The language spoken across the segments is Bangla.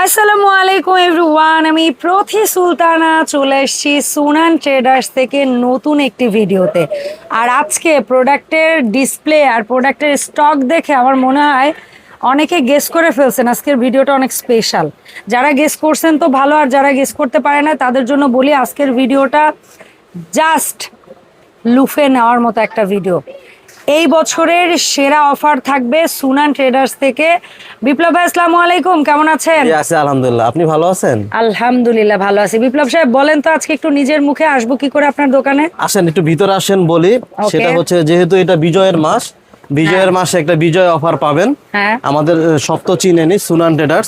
আসসালামু আলাইকুম এভরিওয়ান, আমি প্রথি সুলতানা চলে এসেছি সুনান ট্রেডার্স থেকে নতুন একটি ভিডিওতে। আর আজকে প্রোডাক্টের ডিসপ্লে আর প্রোডাক্টের স্টক দেখে আমার মনে হয় অনেকে গেস করে ফেলছেন আজকের ভিডিওটা অনেক স্পেশাল। যারা গেস করছেন তো ভালো, আর যারা গেস করতে পারে না তাদের জন্য বলি আজকের ভিডিওটা জাস্ট লুফে নেওয়ার মতো একটা ভিডিও। এই বছরের সেরা অফার থাকবে সুনান ট্রেডার্স থেকে। বিপ্লব ভাই আসসালামু আলাইকুম, কেমন আছেন? আছি আলহামদুলিল্লাহ, আপনি ভালো আছেন? আলহামদুলিল্লাহ ভালো আছি। বিপ্লব সাহেব বলেন তো আজকে একটু নিজের মুখে আসবো কি করে আপনার দোকানে? আসেন একটু ভিতরে আসেন বলি। সেটা হচ্ছে যেহেতু এটা বিজয়ের মাস, বিজয়ের মাসে একটা বিজয় অফার পাবেন। আমাদের সব তো চিনেনি সুনান ট্রেডার্স,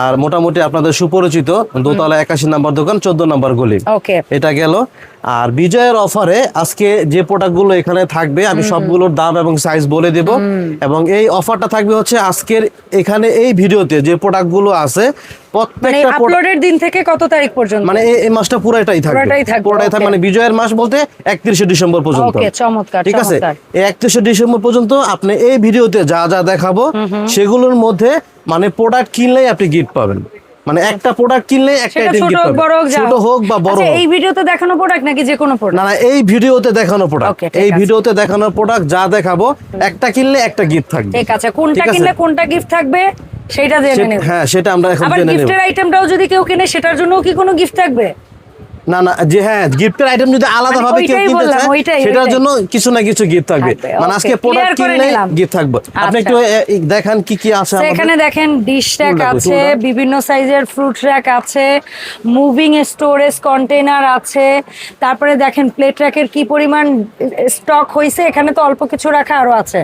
আর মোটামুটি আপনাদের সুপরিচিত দোতলা 81 নম্বর দোকান 14 নম্বর গলি, এটা গেল। আর বিজয়ের অফারে আজকে যে প্রোডাক্টগুলো এখানে থাকবে আমি সবগুলোর দাম এবং সাইজ বলে দেব। এবং এই অফারটা থাকবে হচ্ছে আজকের এখানে এই ভিডিওতে যে প্রোডাক্টগুলো আছে প্রত্যেকটা আপলোডের দিন থেকে কত তারিখ পর্যন্ত, মানে এই মাসটা পুরোটাই থাকবে, পুরোটাই থাকবে। মানে বিজয়ের মাস বলতে 31শে ডিসেম্বর পর্যন্ত। ওকে, চমৎকার। ঠিক আছে, এই 31শে ডিসেম্বর পর্যন্ত আপনি এই ভিডিওতে যা যা দেখাবো সেগুলোর মধ্যে মানে প্রোডাক্ট কিনলেই আপনি গিফট পাবেন। মানে একটা প্রোডাক্ট কিনলে একটা আইটেম গিফট পাবেন, ছোট হোক বা বড় হোক। এই ভিডিওতে দেখানো প্রোডাক্ট নাকি যে কোনো প্রোডাক্ট? না না, এই ভিডিওতে দেখানো প্রোডাক্ট, এই ভিডিওতে দেখানো প্রোডাক্ট যা দেখাবো একটা কিনলে একটা গিফট থাকবে। ঠিক আছে, কোনটা কিনলে কোনটা গিফট থাকবে সেটা জেনে নেব। হ্যাঁ, সেটা আমরা এখন আবার জেনে নেব। গিফটের আইটেমটাও যদি কেউ কিনে সেটার জন্যও কি কোনো গিফট থাকবে? না না, যে হ্যাঁ গিফটের আইটেম যদি আলাদা ভাবে কেউ কিনতে চায় সেটার জন্য কিছু না কিছু গিফট থাকবে। মানে আজকে প্রোডাক্ট কিনলে গিফট থাকবে। আপনি একটু দেখান কি কি আছে আমাদের এখানে। দেখেন ডিশ র‍্যাক আছে, বিভিন্ন সাইজের ফ্রুট র‍্যাক আছে, মুভিং স্টোরেজ কন্টেইনার আছে। তারপরে দেখেন প্লেট র‍্যাকের কি পরিমাণ স্টক হইছে, এখানে তো অল্প কিছু রাখা আরো আছে।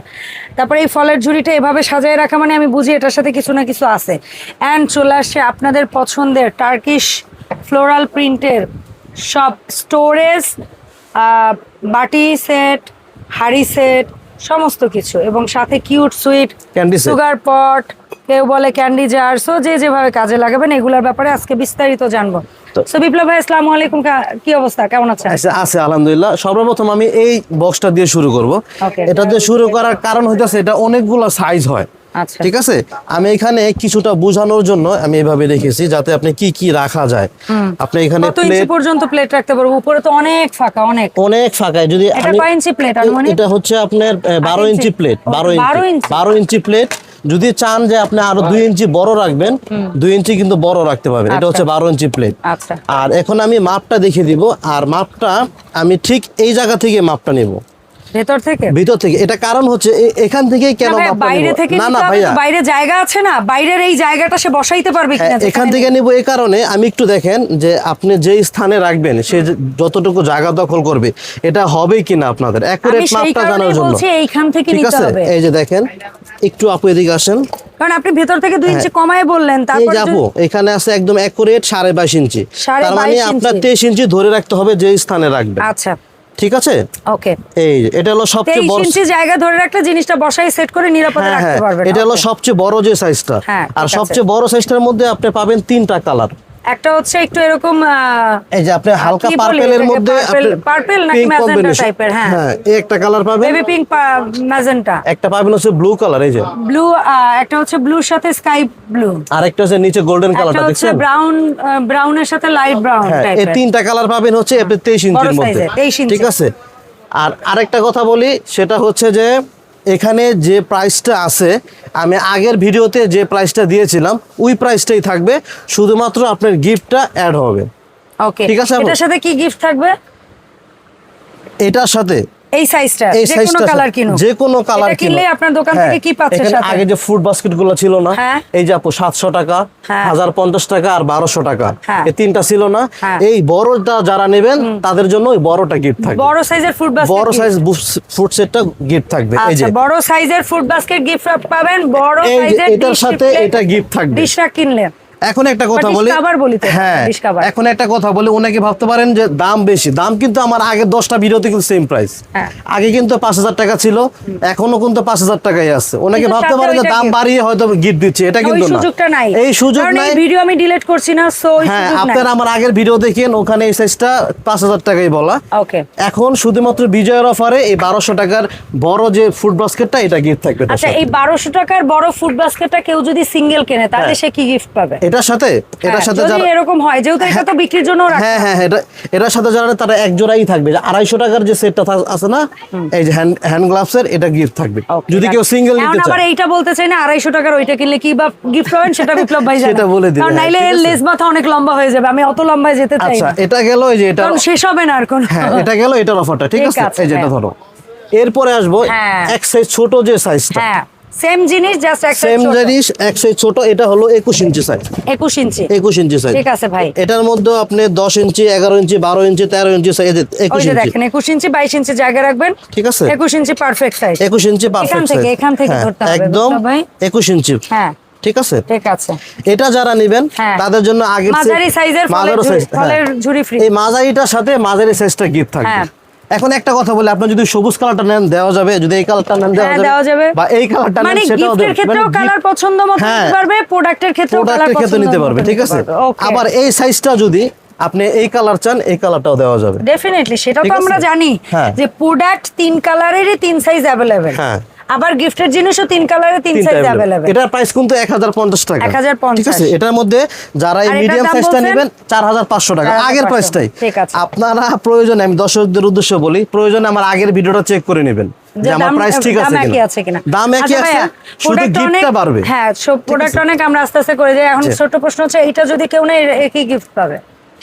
তারপরে এই ফলের ঝুড়িটা এভাবে সাজায় রাখা মানে আমি বুঝি এটার সাথে কিছু না কিছু আছে। এন্ড চলে আসছে আপনাদের পছন্দের টার্কিশ ফ্লোরাল প্রিন্টের সব স্টোরেজ, বাটি সেট, হাড়ি সেট, সমস্ত কিছু, এবং সাথে কিউট সুইট সুগার পট, কেউ বলে ক্যান্ডি জার। সো যে যেভাবে কাজে লাগাবেন এগুলোর ব্যাপারে আজকে বিস্তারিত জানবো। সো বিপ্লব ভাই আসসালামু আলাইকুম, কি অবস্থা, কেমন আছেন? আছে আলহামদুলিল্লাহ। সর্বপ্রথম আমি এই বক্সটা দিয়ে শুরু করব। এটা দিয়ে শুরু করার কারণ হইতাছে এটা অনেকগুলো সাইজ হয়। ঠিক আছে, আমি এখানে কিছুটা বোঝানোর জন্য আমি এভাবে রেখেছি যাতে আপনি কি কি রাখা যায়। আপনি এখানে কত ইঞ্চি পর্যন্ত প্লেট রাখতে পারবো? উপরে তো অনেক ফাঁকা, অনেক ফাঁকা। যদি এটা কয় ইঞ্চি প্লেট? এটা হচ্ছে আপনার 12 ইঞ্চি প্লেট, 12 ইঞ্চি প্লেট। যদি চান যে আপনি আরো 2 ইঞ্চি বড় রাখবেন, 2 ইঞ্চি কিন্তু বড় রাখতে পারবেন। এটা হচ্ছে 12 ইঞ্চি প্লেট। আর এখন আমি মাপটা দেখিয়ে দিব, আর মাপটা আমি ঠিক এই জায়গা থেকে মাপটা নেব, ভিতর থেকে। এটা কারণ হচ্ছে এখান থেকে কেন বাইরে থেকে? না না ভাইয়া, বাইরে জায়গা আছে না, বাইরের এই জায়গাটা সে বসাইতে পারবে কিনা? এখান থেকে নিব এই কারণে আমি একটু দেখেন যে আপনি যেই স্থানে রাখবেন সে যতটুকু জায়গা দখল করবে এটা হবে কিনা আপনাদের একুরেট মাপটা জানার জন্য এইখান থেকে নিতে হবে। এই যে দেখেন, একটু আপু এদিকে আসেন, কারণ আপনি ভেতর থেকে 2 ইঞ্চি কমায় বললেন। তারপর যাবো এখানে আছে একদম একুরেট 22.5 ইঞ্চি। তার মানে আপনার 23 ইঞ্চি ধরে রাখতে হবে যে স্থানে রাখবেন। আচ্ছা, ঠিক আছে, ওকে। এই এটা হলো সবচেয়ে বড় 23 ইঞ্চি জায়গা ধরে রাখলে জিনিসটা বসাই সেট করে নিরাপদে রাখতে পারবেন। এটা হলো সবচেয়ে বড় যে সাইজটা। আর সবচেয়ে বড় সাইজটার মধ্যে আপনি পাবেন 3টা কালার। একটা হচ্ছে একটু এরকম এই যে আপনি হালকা পার্পলের মধ্যে পার্পল না ম্যাজেন্টা টাইপের। হ্যাঁ, এই একটা কালার পাবেন, বেবি পিঙ্ক ম্যাজেন্টা। একটা পাবেন হচ্ছে ব্লু কালার, এই যে ব্লু। একটা হচ্ছে ব্লুর সাথে স্কাই ব্লু, আর একটা হচ্ছে নিচে গোল্ডেন কালারটা দেখছেন, ব্রাউনের সাথে লাইট ব্রাউন টাইপের। এই 3টা কালার পাবেন হচ্ছে আপনি 23 ইঞ্চির মধ্যে। ঠিক আছে, আর আরেকটা কথা বলি, সেটা হচ্ছে যে এখানে যে প্রাইসটা আছে আমি আগের ভিডিওতে যে প্রাইসটা দিয়েছিলাম ওই প্রাইসটাই থাকবে, শুধুমাত্র আপনার গিফটটা অ্যাড হবে। ওকে, ঠিক আছে। এটার সাথে কি গিফট থাকবে? এটার সাথে এই সাইজটা যে কোনো কালার কিনো, যে কোনো কালার কিনলে আপনার দোকান থেকে কি পাচ্ছেন সাথে? আগে যে ফুড বাস্কেট গুলো ছিল না, এই যে আপু 700 টাকা, 1050 টাকা আর 1200 টাকা, এই 3টা ছিল না। এই বড়টা যারা নেবেন তাদের জন্য ওই বড়টা গিফট থাকবে। বড় সাইজের ফুড বাস্কেট, বড় সাইজ ফুড সেটটা গিফট থাকবে। এই যে বড় সাইজের ফুড বাস্কেট গিফট পাবেন, বড় সাইজের এটার সাথে এটা গিফট থাকবে। ডিশটা কিনলে এখন একটা কথা বলি, এখন একটা কথা বলি, অনেকে ভাবতে পারেন যে দাম বেশি। দাম কিন্তু আমার আগের 10টা ভিডিওতে কিন্তু সেম প্রাইস। আগে কিন্তু 5000 টাকা ছিল, এখনো কিন্তু 5000 টাকাই আছে। অনেকে ভাবতে পারেন যে দাম বাড়িয়ে হয়তো গিফট দিচ্ছে, এটা কিন্তু না, এই সুযোগ নাই। ভিডিও আমি ডিলিট করছি না, সো হ্যাঁ, আপনারা আমার আগের ভিডিও দেখেন, ওখানে এই সাইজটা 5000 টাকাই বলা। ওকে, এখন শুধুমাত্র বিজয়ের অফারে এই 1200 টাকার বড় যে ফুড বাস্কেটটা এটা গিফট থাকবে। আচ্ছা, এই 1200 টাকার বড় ফুড বাস্কেটটা কেউ যদি সিঙ্গেল কেনে তাহলে সে কি গিফট পাবে? এটার সাথে যদি এরকম হয়, যেহেতু এটা তো বিক্রির জন্য রাখা। হ্যাঁ হ্যাঁ, এটার সাথে যারা তারা এক জোড়াই থাকবে, 250 টাকার যে সেটটা আছে না, এই যে হ্যান্ড গ্লাভস এর, এটা গিফট থাকবে যদি কেউ সিঙ্গেল নিতে চায়। আবার এইটা বলতে চাই না 250 টাকার ওইটা কিনলে কি বা গিফট পাবেন, সেটা বিপ্লব ভাই জানে, সেটা বলে দিন। কারণ নাইলে এর লেস মাথা অনেক লম্বা হয়ে যাবে, আমি অত লম্বায় যেতে চাই আচ্ছা, না। এটা গেল এই যে এটা কারণ শেষ হবে না আর কোন। হ্যাঁ, এটা গেল এটার অফারটা, ঠিক আছে। এই যেটা হ্যাঁ। ধরো, এরপরে আসবো এক সাইজ ছোট যে সাইজটা, হ্যাঁ সেম জিনিস, জাস্ট এক সেম জিনিস এক সাইজ ছোট, এটা হলো 21 ইঞ্চি সাইজ। 21 ইঞ্চি 21 ইঞ্চি সাইজ, ঠিক আছে ভাই। এটার মধ্যে আপনি 10 ইঞ্চি, 11 ইঞ্চি, 12 ইঞ্চি, 13 ইঞ্চি সাইজ, 21 ইঞ্চি দেখেন 21 ইঞ্চি 22 ইঞ্চি জায়গা রাখবেন, ঠিক আছে। 21 ইঞ্চি পারফেক্ট সাইজ, 21 ইঞ্চি পারফেক্ট সাইজ, এখান থেকে ধরতে হবে একদম ভাই 21 ইঞ্চি, হ্যাঁ ঠিক আছে। ঠিক আছে, এটা যারা নেবেন তাদের জন্য আগে মাঝারি সাইজের ফলের ঝুড়ি ফ্রি, এই মাঝারিটার সাথে মাঝারি সাইজটা গিফট থাকবে। এখন একটা কথা বলি, আপনি যদি সবুজ কালারটা নেন দেওয়া যাবে, যদি এই কালারটা নেন দেওয়া যাবে, বা এই কালারটা নেন মানে সেটাও গিফটের ক্ষেত্রেও কালার পছন্দ মতো নিতে পারবে, প্রোডাক্টের ক্ষেত্রেও কালার পছন্দ নিতে পারবে, ঠিক আছে। আবার এই সাইজটা যদি আপনি এই কালার চান, এই কালারটাও দেওয়া যাবে ডেফিনেটলি, সেটা তো আমরা জানি যে প্রোডাক্ট 3 কালারেরই 3 সাইজ अवेलेबल, হ্যাঁ আবার গিফটের জিনিসও 3 কালারে 3 সাইজ अवेलेबल। এটার প্রাইস কিন্তু 1050 টাকা, 1050, ঠিক আছে। এটার মধ্যে যারা এই মিডিয়াম সাইজটা নেবেন 4500 টাকা, আগের প্রাইসটাই। আপনারা প্রয়োজনে, আমি দর্শকদের উদ্দেশ্যে বলি, প্রয়োজনে আমার আগের ভিডিওটা চেক করে নেবেন যে আমার প্রাইস ঠিক আছে কিনা, দাম একই আছে, শুধু গিফটটা বাড়বে। হ্যাঁ, সব প্রোডাক্ট অনেক আমরা আস্তে আস্তে করে যাই। এখন ছোট প্রশ্ন হচ্ছে, এটা যদি কেউ নেয় একই গিফট পাবে?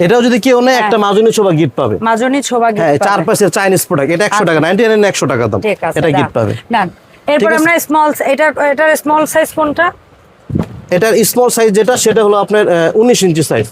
এটাও যদি কেউ নেয় একটা মাজনি ছোবা গিফট পাবে, মাজনি ছোবা গিফট পাবে। 4 পিসের চাইনিজ প্রোডাক্ট, এটা 100 টাকা, 99 100 টাকা দাম, এটা গিফট পাবে। ডান। এরপর আমরা স্মল, এটার স্মল সাইজ কোনটা? এটার স্মল সাইজ যেটা, সেটা হলো আপনার 19 ইঞ্চি সাইজ,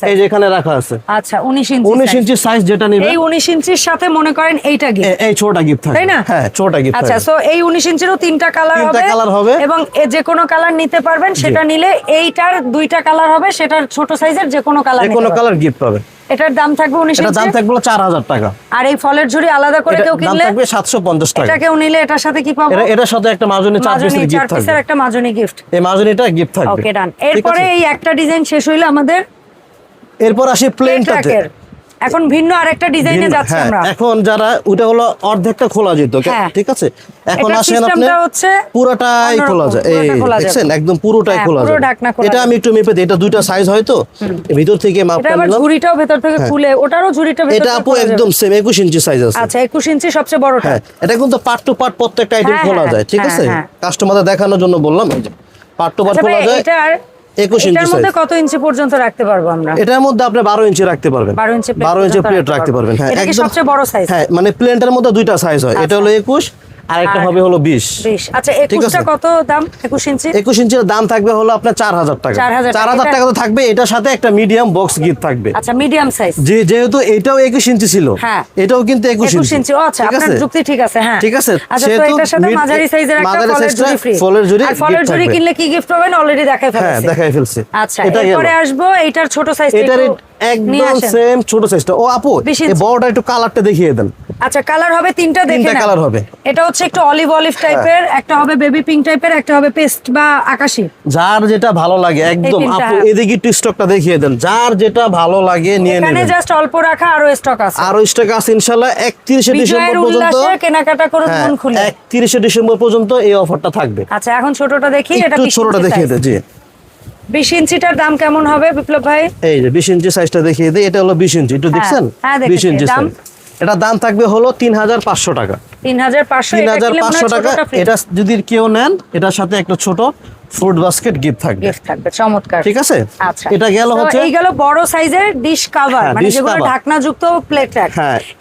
এই যে এখানে রাখা আছে। আচ্ছা 19 ইঞ্চি সাইজ যেটা নেবেন, এই 19 ইঞ্চির সাথে মনে করেন এইটা গিফট, এই ছোটটা গিফট থাকে, তাই না? হ্যাঁ ছোটটা গিফট। আচ্ছা, সো এই 19 ইঞ্চিরও 3টা কালার হবে এবং যে কোনো কালার নিতে পারবেন, সেটা নিলে এইটার 2টা কালার হবে, সেটার ছোট সাইজের যে কোনো কালার গিফট পাবে। এটার দাম থাকবে 19 ইঞ্চি, এটার দাম থাকবে 4000 টাকা। আর এই ফলের ঝুড়ি আলাদা করে কেউ কিনলে দাম থাকবে 750 টাকা। এটা কেউ নিলে এটার সাথে কি পাবো? এটার সাথে একটা মাজনি 4 পিসের গিফট থাকবে, 4 পিসের একটা মাজনি গিফট, এই মাজনিটা গিফট থাকবে। ওকে ডান। এরপরে এই একটা ডিজাইন শেষ হইলো আমাদের, এরপর আসি প্লেনটাতে। এখন ভিন্ন আরেকটা ডিজাইনে যাচ্ছি আমরা। এখন যারা ওটা হলো অর্ধেকটা খোলা যেত, ঠিক আছে। এখন আসেন আপনি পুরোটাই খোলা যায়, এই দেখছেন একদম পুরোটাই খোলা যায়। এটা আমি একটু মেপে দিই, এটা 2টা সাইজ হয় তো, ভিতর থেকে মাপটা নিলাম। এটা ঝুড়িটাও ভেতর থেকে খুলে, ওটারও ঝুড়িটা ভেতর থেকে, এটা আপু একদম সেম 21 ইঞ্চি সাইজ আছে। আচ্ছা 21 ইঞ্চি সবচেয়ে বড়টা। হ্যাঁ, এটা কিন্তু পার্ট টু পার্ট প্রত্যেকটা আইটেম খোলা যায়, ঠিক আছে। কাস্টমারদের দেখানোর জন্য বললাম, এই যে পার্ট টু পার্ট খোলা যায়। 21 ইঞ্চি সাইজ। এটার মধ্যে কত ইঞ্চি পর্যন্ত রাখতে পারবো আমরা? এটার মধ্যে আপনি 12 ইঞ্চি রাখতে পারবেন, 12 ইঞ্চি প্লেট রাখতে পারবেন। হ্যাঁ, এটা কি সবচেয়ে বড় সাইজ? হ্যাঁ, মানে প্লেনটার মধ্যে 2টা সাইজ হয়, এটা হলো 21 আর একটা হবে হলো 20। আচ্ছা 21টা কত দাম? 21 ইঞ্চি, 21 ইঞ্চির দাম থাকবে হলো আপনার 4000 টাকা। 4000 টাকা তো থাকবে, এটার সাথে একটা মিডিয়াম বক্স গিফট থাকবে। আচ্ছা মিডিয়াম সাইজ, যেহেতু এটাও 21 ইঞ্চি ছিল, হ্যাঁ এটাও কিন্তু 21 ইঞ্চি। আচ্ছা আপনার যুক্তি ঠিক আছে, হ্যাঁ ঠিক আছে। আচ্ছা তো এটার সাথে মাঝারি সাইজের একটা ফলের ঝুড়ি, আর ফলের ঝুড়ি কিনলে কি গিফট পাবেন অলরেডি দেখাই ফেলছি। হ্যাঁ দেখাই ফেলছি। আচ্ছা এরপরে আসবো এইটার ছোট সাইজ, এটার একদম সেম ছোট সাইজটা। ও আপু এই বড়টা একটু কালারটা দেখিয়ে দেন। আচ্ছা কালার হবে 3টা, দেখেন 3টা কালার হবে। এটা হচ্ছে একটু অলিভ টাইপের, একটা হবে বেবি পিঙ্ক টাইপের, একটা হবে পেস্ট বা আকাশী, যার যেটা ভালো লাগে একদম। আপু এদিকে একটু স্টকটা দেখিয়ে দেন, যার যেটা ভালো লাগে নিয়ে নেবেন। এখানে জাস্ট অল্প রাখা, আরো স্টক আছে, ইনশাআল্লাহ 31 ডিসেম্বর পর্যন্ত কেনাকাটা করুন মন খুলে। 31 ডিসেম্বর পর্যন্ত এই অফারটা থাকবে। আচ্ছা এখন ছোটটা দেখি, এটা একটু ছোটটা দেখিয়ে দেন। জি 20 ইঞ্চিটার দাম কেমন হবে বিপ্লব ভাই? এই যে 20 ইঞ্চি সাইজটা দেখিয়ে দিই, এটা হলো 20 ইঞ্চি, একটু দেখছেন 20 ইঞ্চি সাইজ। এটা দাম থাকবে হলো 3500 টাকা। 3500 টাকা। এটা যদি কেউ নেন, এটার সাথে একটা ছোট ফ্রুট বাস্কেট গিফট থাকবে, চমৎকার, ঠিক আছে। আচ্ছা এটা গেল হচ্ছে, এই গেল বড় সাইজের ডিশ কভার, মানে যেগুলো ঢাকনা যুক্ত প্লেট রাখ।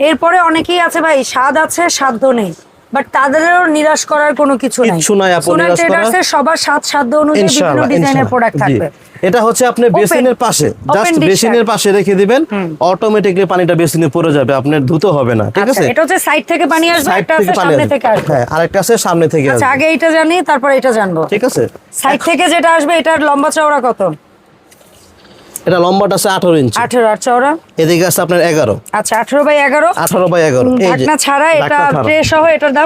এরপরে অনেকেই আছে ভাই, স্বাদ আছে সাধ্য নেই, বাট তাদেরও নিরাশ করার কোনো কিছু নাই। সবার সাধ্য অনুযায়ী বিভিন্ন ডিজাইনের প্রোডাক্ট থাকবে। এটা হচ্ছে আপনি বেসিনের পাশে, জাস্ট বেসিনের পাশে রেখে দিবেন, অটোমেটিক্যালি পানিটা বেসিনে পড়ে যাবে, আপনার ধুতে হবে না, ঠিক আছে। এটা হচ্ছে সাইড থেকে পানি আসবে, একটা আছে সামনে থেকে আসবে। হ্যাঁ, আরেকটা আছে সামনে থেকে আসবে। আচ্ছা আগে এটা জানি, তারপর এটা জানবো, ঠিক আছে। সাইড থেকে যেটা আসবে এটার লম্বা চওড়া কত? এটা লম্বাটা আছে 18 ইঞ্চি। 18 আর চওড়া এদিকে আছে আপনার 11। আচ্ছা 18x11। 18x11 এই যে ঢাকনা ছাড়া, এটা ট্রে সহ, এটার দাম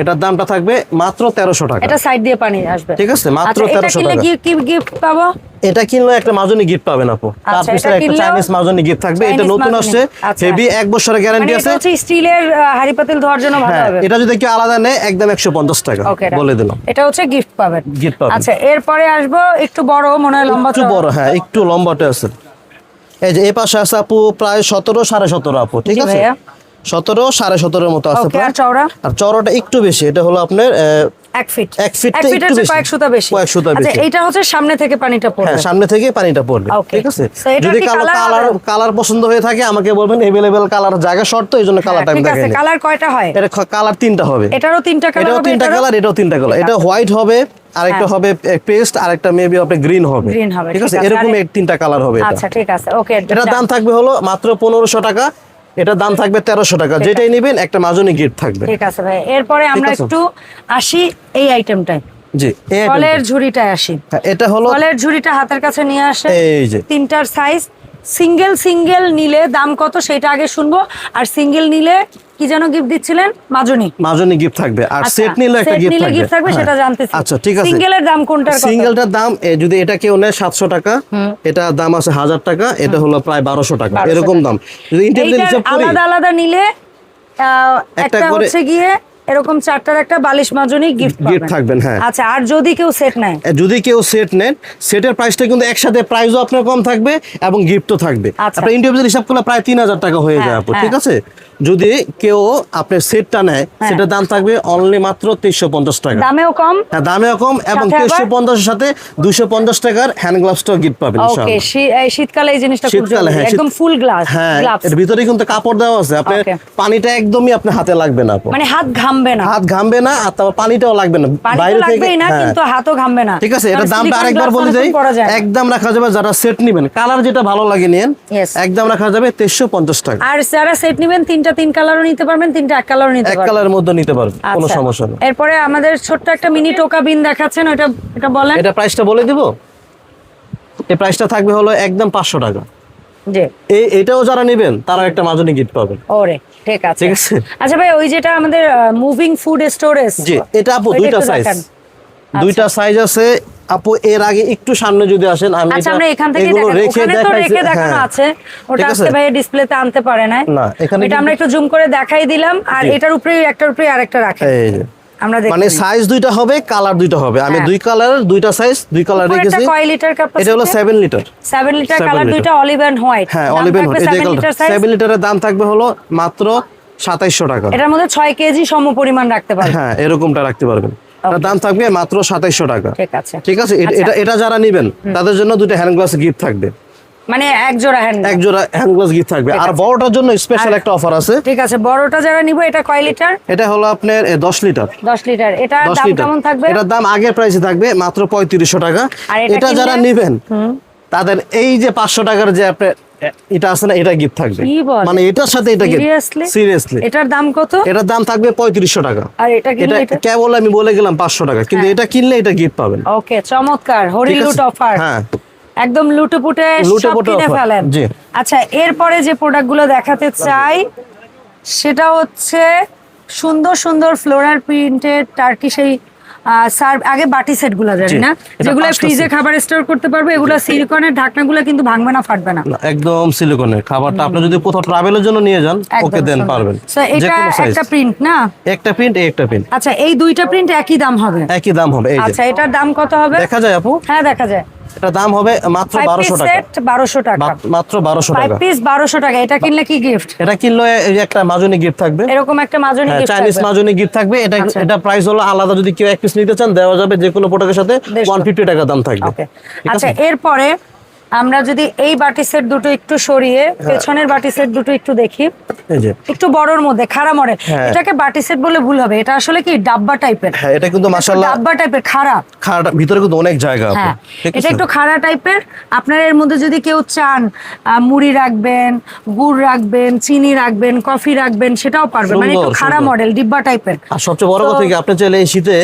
এটার দামটা থাকবে মাত্র 1300 টাকা। এটা সাইড দিয়ে পানি আসবে, ঠিক আছে, মাত্র 1300 টাকা। এটা কিনলে কি গিফট পাবো? এটা কিনলে একটা মাজনি গিফট পাবেন আপু, তার পিছনে একটা চাইনিজ মাজনি গিফট থাকবে। এটা নতুন আসছে, হেভি 1 বছরের গ্যারান্টি আছে। এটা হচ্ছে স্টিলের হাড়ি পাতিল ধোয়ার জন্য ভালো হবে। এটা যদি কেউ আলাদা নেয় একদম 150 টাকা বলে দিলাম। এটা হচ্ছে গিফট পাবেন, গিফট পাবেন। আচ্ছা এরপরে আসবো একটু বড়, মনে হয় লম্বা, একটু বড়, হ্যাঁ একটু লম্বাটা আছে। এই যে এই পাশে আছে আপু প্রায় 17 17.5 আপু, ঠিক আছে, 17 17.5 মতো আছে প্রায়। আর চওড়াটা একটু বেশি, এটা হলো আপনার 1 ফিট। 1 ফিট কয়েক সুতা বেশি। আচ্ছা এটা হচ্ছে সামনে থেকে পানিটা পড়বে। হ্যাঁ সামনে থেকে পানিটা পড়বে, ঠিক আছে। যদি কালার পছন্দ হয়ে থাকে আমাকে বলবেন, अवेलेबल কালার জায়গা শর্ট, তো এইজন্য কালারটা আমি দেখাই। কালার কয়টা হয়? এটা কালার 3টা হবে। এটারও 3টা কালার হবে, এটাও 3টা কালার, এটাও 3টা কালার। এটা হোয়াইট হবে, আরেকটা হবে পেস্ট, আরেকটা মেবি আপনার গ্রিন হবে, ঠিক আছে। এরকম 3টা কালার হবে। আচ্ছা ঠিক আছে, ওকে। এটার দাম থাকবে হলো মাত্র 1500 টাকা। এটার দাম থাকবে 1300 টাকা। যেটাই নেবেন একটা মাজনি গিফট থাকবে, ঠিক আছে ভাই। এরপরে আমরা একটু আসি এই আইটেমটায়, জি ফলের ঝুড়িটায় আসি। এটা হলো ফলের ঝুড়িটা হাতের কাছে নিয়ে আসে, এই যে 3টার সাইজ। সিঙ্গেল নিলে দাম কত সেটা আগে শুনবো, আর সিঙ্গেল নিলে কি যেন গিফট দিচ্ছিলেন? মাজনি গিফট থাকবে, আর সেট নিলে একটা গিফট থাকবে, সেটা জানতেছি। আচ্ছা ঠিক আছে। সিঙ্গেলের দাম কোনটার? সিঙ্গেলটার দাম যদি এটা কেউ নেয় 700 টাকা, এটা দাম আছে 1000 টাকা, এটা হলো প্রায় 1200 টাকা, এরকম দাম। যদি ইন্টিগ্রেট হিসাব করি আলাদা নিলে একটা হচ্ছে গিয়ে এরকম 4টার একটা বালিশ মাজনি গিফট থাকবেন, হ্যাঁ। আচ্ছা আর যদি কেউ সেট নেয়? নেন, সেটের প্রাইসটা কিন্তু একসাথে প্রাইসও আপনার কম থাকবে এবং গিফটও থাকবে। আপনার ইন্ডিভিজুয়াল হিসাব করলে প্রায় 3000 টাকা হয়ে যায় আপু, ঠিক আছে। যদি কেউ আপনার সেটটা নেয়, সেটার দাম থাকবে অনলি মাত্র 2350 টাকা। দামেও কম, হ্যাঁ দামেও কম, এবং 2350 এর সাথে 250 টাকার হ্যান্ড গ্লাভসটাও গিফট পাবেন ইনশাআল্লাহ। ওকে, শীতকালে এই জিনিসটা খুব জরুরি, একদম ফুল গ্লাভস। হ্যাঁ এর ভিতরে কিন্তু কাপড় দেওয়া আছে, আপনার পানিটা একদমই আপনার হাতে লাগবে না আপু, মানে হাত ঘামবে না, আর তারপর পানিটাও লাগবে না, বাইরে থেকে না, কিন্তু হাতও ঘামবে না, ঠিক আছে। এটা দামটা আরেকবার বলে দেই, একদম রাখা যাবে, যারা সেট নেবেন কালার যেটা ভালো লাগে নেন, একদম রাখা যাবে 2350 টাকা। আর যারা সেট নেবেন 3 কালারও নিতে পারবেন, 3টা এক কালারও নিতে পারবেন, এক কালারের মধ্যে নিতে পারবেন, কোনো সমস্যা নেই। এরপরে আমাদের ছোট্ট একটা মিনি টোকা বিন দেখাচ্ছেন, এটা বলেন। এটা প্রাইসটা বলে দিব, এই প্রাইসটা থাকবে হলো একদম 500 টাকা। জি, এটাও যারা নেবেন তারা একটা মাজনি গিফট পাবেন। ওরে ঠিক আছে। আচ্ছা ভাই, ওই যেটা আমাদের মুভিং ফুড স্টোরেজ, জি এটা আপু দুইটা সাইজ আছে আপু। এর আগে একটু সামনে যদি আসেন, আমি আমরা এখান থেকে রেখে দেখানো আছে, ওটা আজকে ভাই ডিসপ্লেতে আনতে পারে না, এটা আমরা একটু জুম করে দেখাই দিলাম। আর এটার উপরে একটার উপরে আরেকটা রাখেন, আমরা দেখি, মানে সাইজ দুইটা হবে, কালার দুইটা হবে। আমি দুই কালারের দুইটা সাইজ, দুই কালার রেখেছি। কয় লিটার ক্যাপাসিটি? এটা হলো 7 লিটার। 7 লিটার, কালার দুইটা অলিভ এন্ড হোয়াইট। হ্যাঁ অলিভ এন্ড হোয়াইট, 7 লিটারের দাম থাকবে হলো মাত্র 2700 টাকা। এটার মধ্যে 6 কেজি সমপরিমাণ রাখতে পারবেন, হ্যাঁ এরকমটা রাখতে পারবেন। এটার দাম থাকবে মাত্র 2700 টাকা। ঠিক আছে। এটা যারা নেবেন তাদের জন্য দুটো হ্যান্ড গ্লাভস গিফট থাকবে, মানে এক জোড়া হ্যান্ড গ্লাভস গিফট থাকবে। আর বড়টার জন্য স্পেশাল একটা অফার আছে। ঠিক আছে, বড়টা যারা নিব, এটা কয় লিটার? এটা হলো আপনার 10 লিটার। 10 লিটার, এটা দাম কেমন থাকবে? এটার দাম আগের প্রাইসে থাকবে মাত্র 3500 টাকা। এটা যারা নেবেন তাদের এই যে 500 টাকার যে আপনার এটা আছে না, এটা গিফট থাকবে, মানে এটার সাথে এটা গিফট। সিরিয়াসলি এটার দাম কত? এটার দাম থাকবে 3500 টাকা। আর এটা কেবল আমি বলে গেলাম 500 টাকা, কিন্তু এটা কিনলে এটা গিফট পাবেন। ওকে, চমৎকার হরিলুট অফার, হ্যাঁ একদম লুটেপুটে সব কিনে ফেলেন। আচ্ছা এরপরে যে প্রোডাক্টগুলো দেখাতে চাই সেটা হচ্ছে সুন্দর ফ্লোরাল প্রিন্টেড টার্কিশ এই সার্ভ। আগে বাটি সেট গুলো জানি না, যেগুলো ফ্রিজে খাবার স্টোর করতে পারবে, এগুলো সিলিকনের ঢাকনাগুলো কিন্তু ভাঙবে না, ফাটবে না, একদম সিলিকনের। খাবারটা আপনি যদি কোথাও ট্রাভেলের জন্য নিয়ে যান, ওকে দেন পারবেন। এটা একটা প্রিন্ট না, একটা প্রিন্ট একটা প্রিন্ট। আচ্ছা এই দুইটা প্রিন্ট একই দাম হবে? একই দাম হবে। আচ্ছা এটার দাম কত হবে দেখা যায় আপু? হ্যাঁ দেখা যায়। এটা দাম হবে মাত্র 1200 টাকা। 1200 টাকা, মাত্র 1200 টাকা। 5 পিস 1200 টাকা। এটা কিনলে কি গিফট? এটা কিনলে এই যে একটা মাজনি গিফট থাকবে, এরকম একটা মাজনি গিফট থাকবে, চাইনিজ মাজনি গিফট থাকবে। এটা প্রাইস হলো আলাদা, যদি কেউ এক পিস নিতে চান দেওয়া যাবে, যে কোনো প্রোডাক্টের সাথে 150 টাকা দাম থাকবে। আচ্ছা এরপরে আমরা যদি এই বাটি সেট দুটো একটু সরিয়ে পেছনের বাটি সেট দুটো একটু দেখি, একটু বড়র মধ্যে খাড়া মডেল। এটাকে বাটি সেট বলে ভুল হবে, এটা আসলে কি ডাব্বা টাইপের। হ্যাঁ এটা কিন্তু মাশাআল্লাহ ডাব্বা টাইপের, খাড়া ভিতরে কিন্তু অনেক জায়গা আছে। এটা একটু খাড়া টাইপের। আপনারা এর মধ্যে যদি কেউ চান মুড়ি রাখবেন, গুড় রাখবেন, চিনি রাখবেন, কফি রাখবেন, সেটাও পারবেন, মানে একটু খাড়া মডেল ডিব্বা টাইপের। আর সবচেয়ে বড় কথা কি, আপনি চাইলে এই শীতে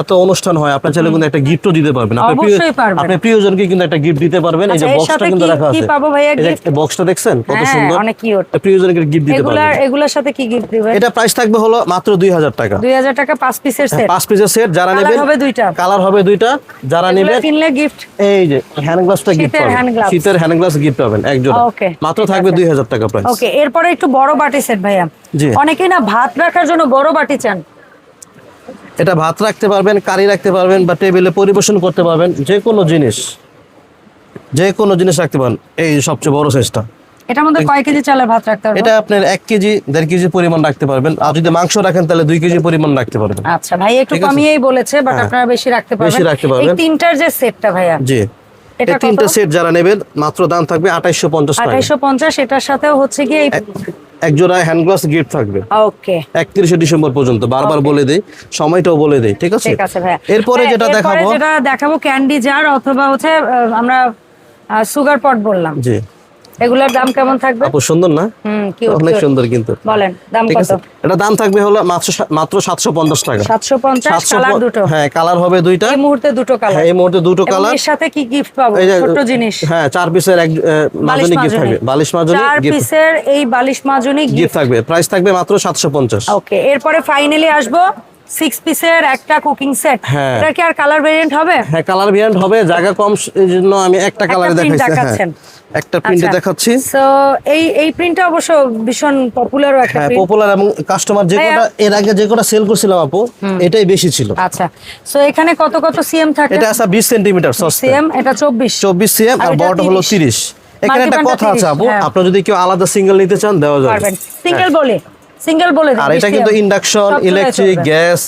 এত অনুষ্ঠান হয়, আপনার চাইলে কিন্তু একটা গিফটও দিতে পারবেন। অবশ্যই পারবেন। আপনি প্রিয়জনকে কিন্তু একটা গিফট দিতে পারবেন। এই যে আচ্ছা, এর বক্সটা সাথে কিন্তু কি- রাখা কি আছে, পাবো ভাইয়া এই যে gift? বক্সটা দেখছেন কত হ্যাঁ, সুন্দর, অনেক কিউট। প্রিয়জনকে গিফট দিতে পারবেন। এগুলার সাথে কি গিফট দিবেন? এটা প্রাইস থাকবে হলো মাত্র 2000 টাকা। 2000 টাকা 5 পিসের সেট। 5 পিসের সেট যারা কালার নেবেন, হবে 2টা। কালার হবে 2টা, যারা এগুলা নেবেন কিনলে গিফট। এই যে হ্যান্ড গ্লাভসটা গিফট শীতের পাবেন, hand gloves। শীতের হ্যান্ড গ্লাভস গিফট পাবেন এক জোড়া, ওকে, মাত্র ঠিক থাকবে আছে। 2000 টাকা প্রাইস। ওকে, এরপরে একটু বড় বাটি সেট ভাইয়া। জি। অনেকেই না ভাত রাখার জন্য বড় বাটি চান। এটা ভাত রাখতে পারবেন, কারি রাখতে পারবেন, বা টেবিলে পরিবেশন করতে পারবেন, যে কোনো জিনিস রাখতে পারেন। এই সবচেয়ে বড় সাইজটা, এটার মধ্যে কয় কেজি চালের ভাত রাখতে পারবো? এটা আপনার 1 কেজি 1.5 কেজি পরিমাণ রাখতে পারবেন। আর যদি মাংস রাখেন তাহলে 2 কেজি পরিমাণ রাখতে পারবেন। আচ্ছা ভাই, একটু ঠিক আছে? কমিয়েই বলেছে, বাট হ্যাঁ। আপনারা বেশি রাখতে পারবেন। বেশি রাখতে এই পারবেন। তিনটার যে সেটটা ভাইয়া, জি, এটা এই কত? 3টা সেট যারা নেবেন মাত্র দাম থাকবে 2850 টাকা। 2850। এটার সাথেও হচ্ছে কি এক জোড়া হ্যান্ড গ্লাভস গিফট থাকবে ওকে, 31শে ডিসেম্বর পর্যন্ত। বারবার বলে দেই, সময়টাও বলে দেই, ঠিক আছে? ঠিক আছে ভাইয়া। এরপরে হ্যাঁ, যেটা দেখাবো ক্যান্ডি জার, অথবা হচ্ছে আমরা সুগার পট বললাম। জি, এগুলোর দাম কেমন থাকবে? আপু সুন্দর না? কিউট অনেক সুন্দর কিন্তু। বলেন দাম ঠিক কত? আছে, এটা দাম থাকবে হলো মাত্র 750 টাকা। 750, কালার দুটো। হ্যাঁ, কালার হবে 2টা। এই মুহূর্তে দুটো কালার। হ্যাঁ, এই মুহূর্তে দুটো এবং কালার। এর সাথে কি গিফট পাবো? এই যে ছোট জিনিস। হ্যাঁ, 4 পিসের এক মাজনি গিফট থাকবে, বালিশ মাজনি 4 গিফট পিসের এই বালিশ মাজনি গিফট গিফট। থাকবে। প্রাইস থাকবে মাত্র 750। ওকে, এরপরে ফাইনালি আসবো 6 পিসের একটা কুকিং সেট। হ্যাঁ। এটা কি আর কালার ভেরিয়েন্ট হবে? হ্যাঁ, কালার ভেরিয়েন্ট হবে, জায়গা কম এই জন্য আমি একটা কালারে print দেখাচ্ছি। দেখাচ্ছেন। হ্যাঁ, একটা প্রিন্টে আচ্ছা। দেখাচ্ছি। সো এই প্রিন্টটা অবশ্য ভীষণ পপুলারও একটা হ্যাঁ, প্রিন্ট। পপুলার, এবং কাস্টমার যে ভাইয়া। কোটা এর আগে যে কোটা সেল করছিলাম আপু, এটাই বেশি ছিল। আচ্ছা, সো এখানে কত কত সিএম থাকে? এটা আছে 20 সেন্টিমিটার সস্তা, সিএম, এটা 24 24 সিএম, আর আর এটা বড়টা হলো 30। এখানে একটা মাল্টিপ্যানটা কথা আছে 30, আপু, হ্যাঁ। আপনারা যদি কেউ আলাদা সিঙ্গেল নিতে চান দেওয়া যাবে। পারবেন। সিঙ্গেল বলে দিন, আর এটা 20 কিন্তু CM ইন্ডাকশন, সব চলে ইলেকট্রিক, চলবে। গ্যাস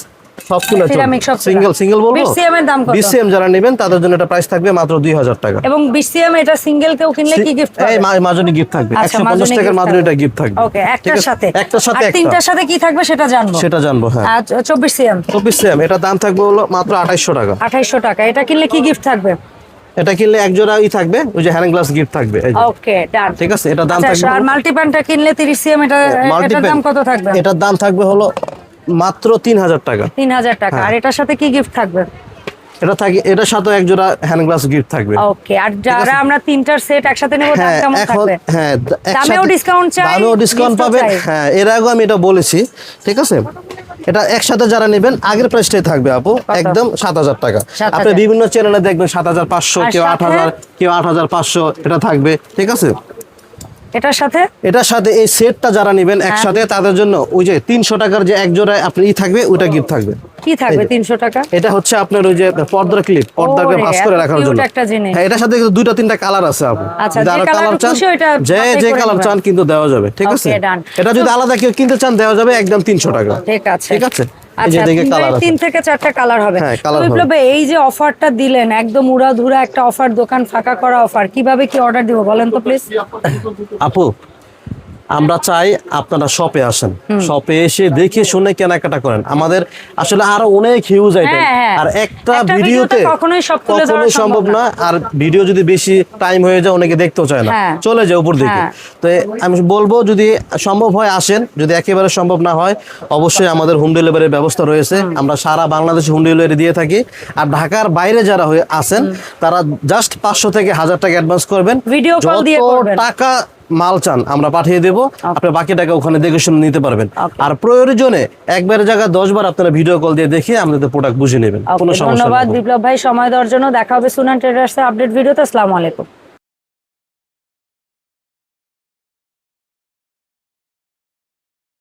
সব চলে Ceramic সব চলে। সিঙ্গেল বলবো। 20 CM এর দাম কত? 20 সিএম যারা নেবেন তাদের জন্য এটা প্রাইস থাকবে মাত্র 2000 টাকা। এবং 20 সিএম এটা সিঙ্গেল কেউ কিনলে কি গিফট এই পাবে? মাজনি গিফট থাকবে, আচ্ছা, 150 টাকার gift মাজনিটা থাকবে। গিফট থাকবে। ওকে, ঠিক একটার আছে? সাথে একটার সাথে আর একটা, তিনটার সাথে কি থাকবে সেটা জানবো। সেটা জানবো। হ্যাঁ, আর 24 সিএম 24 সিএম এটা দাম থাকবে হলো মাত্র 2800 টাকা। 2800 টাকা। এটা কিনলে কি গিফট থাকবে? এটা কিনলে এক জোড়া থাকবে, ওই যে হ্যান্ড গ্লাস গিফট থাকবে, এই যে। ওকে, ডান। ঠিক আছে, এটা দাম আচ্ছা, থাকবে আর মাল্টিপ্যানটা কিনলে 30 সিএম এটার দাম কত থাকবে? এটার দাম থাকবে হলো মাত্র 3000 টাকা। 3000 টাকা। আর এটার সাথে কি গিফট থাকবে? এটার সাথে এক জোড়া হ্যান্ড গ্লাস গিফট থাকবে। ওকে, আর যারা আমরা তিনটার সেট একসাথে নেব দাম কেমন থাকবে? হ্যাঁ, দামেও ডিসকাউন্ট চাই, দামেও ডিসকাউন্ট gift ও পাবেন। চাই। হ্যাঁ, এর আগেও আমি এটা বলেছি, ঠিক আছে? এটা একসাথে যারা নেবেন আগের প্রাইসটাই থাকবে আপু, একদম 7000 টাকা। 7000 আপনি বিভিন্ন চ্যানেলে দেখবেন 7500, আর কেউ সাথে? 8000, কেউ 8500 এটা থাকবে, ঠিক আছে? এটার সাথে এটার সাথে এই সেটটা যারা নেবেন একসাথে তাদের জন্য ওই যে 300 টাকার যে এক জোড়া আপনি থাকবে, ওইটা গিফট থাকবে। কি থাকবে 300 টাকা? এটা হচ্ছে আপনার ওই যে পর্দার ক্লিপ, পর্দাকে ওরে, ভাঁজ করে এত রাখার cute জন্য। একটা জিনিস। হ্যাঁ, এটার সাথে কিন্তু 2-3টা কালার আছে আপু। আচ্ছা, যদি যে আরো colour কালার চান, খুশি ওইটা যে বাছাই করে কালার নেবেন। চান কিন্তু দেওয়া যাবে, ঠিক আছে? Okay, done. এটা যদি আলাদা কেউ কিনতে চান দেওয়া যাবে একদম 300 টাকা। ঠিক আছে। ঠিক আছে, এই যে আচ্ছা, দেখে কালার আছে। 3 থেকে 4টা কালার হবে। হ্যাঁ, colour তো হবে। বিপ্লব ভাই, এই যে অফারটা দিলেন, একদম উড়াধুরা একটা অফার, দোকান ফাঁকা করা অফার, কিভাবে কি অর্ডার দিব বলেন তো প্লিজ? আপু, আমরা চাই আপনারা শপে আসেন, শপে এসে দেখে শুনে কেনাকাটা করেন। আমাদের আসলে আরো অনেক হিউজ আইটেম, হ্যাঁ। আর একটা একটা ভিডিওতে কখনোই সব তুলে ধরা কখনোই সম্ভব না। আর ভিডিও যদি বেশি টাইম হয়ে যায় অনেকে দেখতেও চায় না, হ্যাঁ। চলে যায় উপর দিকে। হ্যাঁ। তো আমি বলবো যদি সম্ভব হয় আসেন, যদি একেবারে সম্ভব না হয় অবশ্যই আমাদের হোম ডেলিভারির ব্যবস্থা রয়েছে। আমরা সারা বাংলাদেশে হোম ডেলিভারি দিয়ে থাকি। আর ঢাকার বাইরে যারা আছেন তারা জাস্ট 500 থেকে 1000 টাকা অ্যাডভান্স করবেন। ভিডিও কল দিয়ে যত করবেন। টাকা মাল চান আমরা পাঠিয়ে দেবো, আপনি বাকি টাকা ওখানে দেখে শুনে নিতে পারবেন। Okay. আর প্রয়োজনে একবারের জায়গায় 10 বার আপনারা ভিডিও কল দিয়ে দেখে আমাদের প্রোডাক্ট বুঝে নেবেন, কোনো Okay, সমস্যা ধন্যবাদ নেই। বিপ্লব ভাই সময় দেওয়ার জন্য। দেখা হবে সুনান ট্রেডার্সের আপডেট ভিডিওতে। আসসালামু আলাইকুম।